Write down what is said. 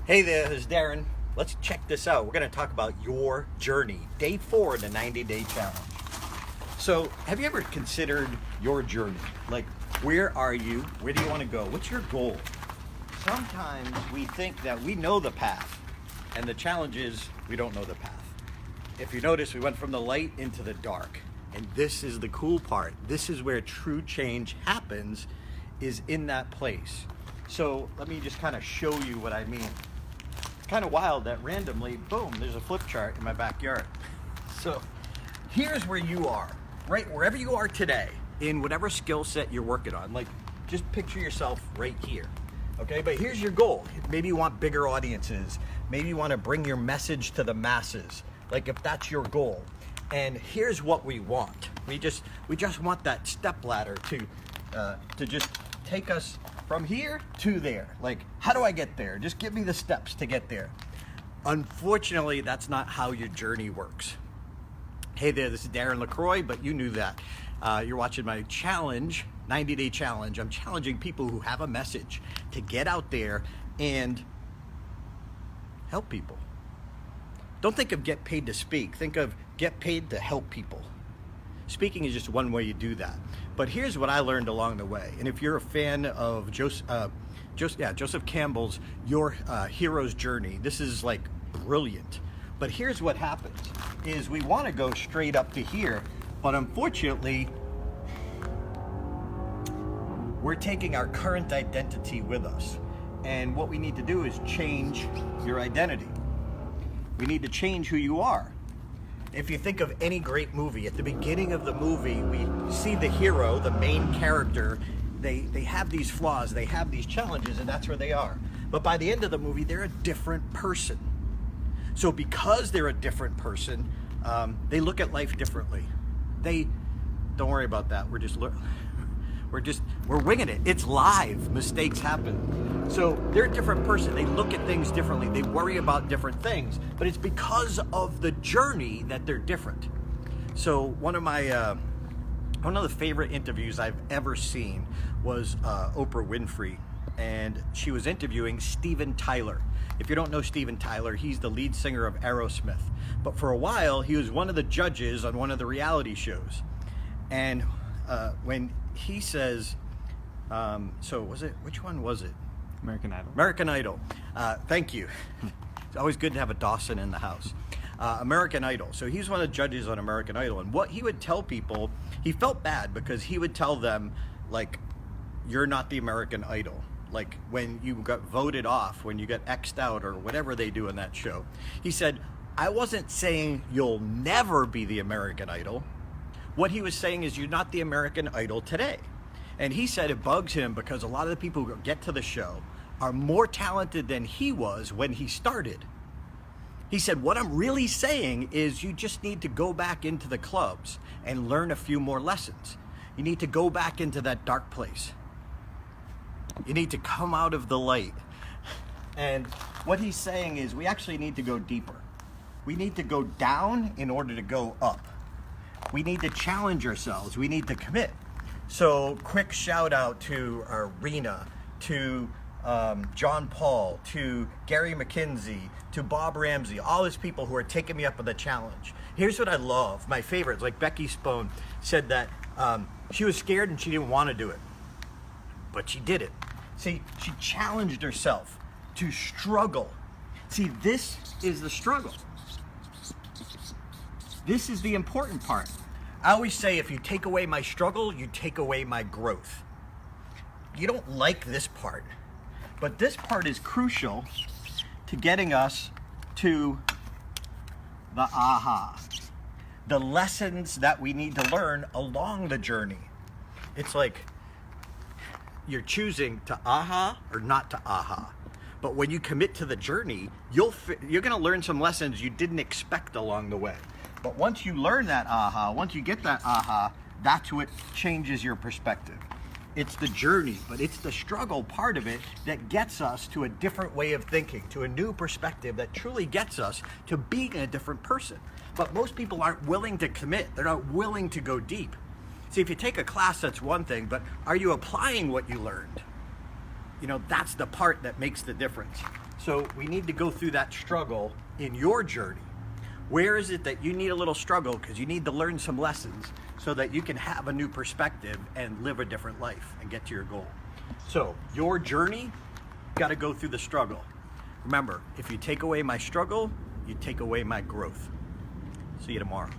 Hey there, this is Darren. Let's check this out. We're going to talk about your journey. Day 4 of the 90-day challenge. So, have you ever considered your journey? Like, where are you? Where do you want to go? What's your goal? Sometimes we think that we know the path, and the challenge is we don't know the path. If you notice, we went from the light into the dark, and this is the cool part. This is where true change happens, is in that place. So, let me just kind of show you what I mean. Kind of wild that randomly, boom, there's a flip chart in my backyard. So here's where you are, right wherever you are today, in whatever skill set you're working on. Like, just picture yourself right here, okay? But here's your goal. Maybe you want bigger audiences. Maybe you want to bring your message to the masses. Like, if that's your goal. And here's what we want. We just want that step ladder to just take us from here to there. Like, how do I get there? Just give me the steps to get there. Unfortunately, that's not how your journey works. Hey there, this is Darren LaCroix, but you knew that. You're watching my challenge, 90-day challenge. I'm challenging people who have a message to get out there and help people. Don't think of get paid to speak. Think of get paid to help people. Speaking is just one way you do that. But here's what I learned along the way. And if you're a fan of Joseph Campbell's Your Hero's Journey, this is like brilliant. But here's what happens, is we want to go straight up to here, but unfortunately, we're taking our current identity with us. And what we need to do is change your identity. We need to change who you are. If you think of any great movie, at the beginning of the movie, we see the hero, the main character, they have these flaws, they have these challenges, and that's where they are. But by the end of the movie, they're a different person. So because they're a different person, they look at life differently. Don't worry about that. We're winging it. It's live. Mistakes happen. So they're a different person. They look at things differently. They worry about different things. But it's because of the journey that they're different. So one of the favorite interviews I've ever seen was Oprah Winfrey, and she was interviewing Steven Tyler. If you don't know Steven Tyler, he's the lead singer of Aerosmith. But for a while, he was one of the judges on one of the reality shows. And when he says, which one was it? American Idol. American Idol. Thank you. It's always good to have a Dawson in the house. American Idol. So he's one of the judges on American Idol. And what he would tell people, he felt bad because he would tell them, like, you're not the American Idol. Like, when you got voted off, when you got X'd out or whatever they do in that show. He said, I wasn't saying you'll never be the American Idol. What he was saying is you're not the American Idol today. And he said it bugs him because a lot of the people who get to the show are more talented than he was when he started. He said, what I'm really saying is you just need to go back into the clubs and learn a few more lessons. You need to go back into that dark place. You need to come out of the light. And what he's saying is we actually need to go deeper. We need to go down in order to go up. We need to challenge ourselves. We need to commit. So quick shout out to Arena, to John Paul, to Gary McKenzie, to Bob Ramsey, all these people who are taking me up on the challenge. Here's what I love. My favorites, like Becky Spone said that she was scared and she didn't want to do it, but she did it. See, she challenged herself to struggle. See, this is the struggle. This is the important part. I always say if you take away my struggle, you take away my growth. You don't like this part, but this part is crucial to getting us to the aha, the lessons that we need to learn along the journey. It's like you're choosing to aha or not to aha. But when you commit to the journey, you're going to learn some lessons you didn't expect along the way. But once you learn that aha, once you get that aha, that's what changes your perspective. It's the journey, but it's the struggle part of it that gets us to a different way of thinking, to a new perspective that truly gets us to being a different person. But most people aren't willing to commit. They're not willing to go deep. See, if you take a class, that's one thing, but are you applying what you learned? You know, that's the part that makes the difference. So we need to go through that struggle in your journey. Where is it that you need a little struggle because you need to learn some lessons so that you can have a new perspective and live a different life and get to your goal? So your journey, got to go through the struggle. Remember, if you take away my struggle, you take away my growth. See you tomorrow.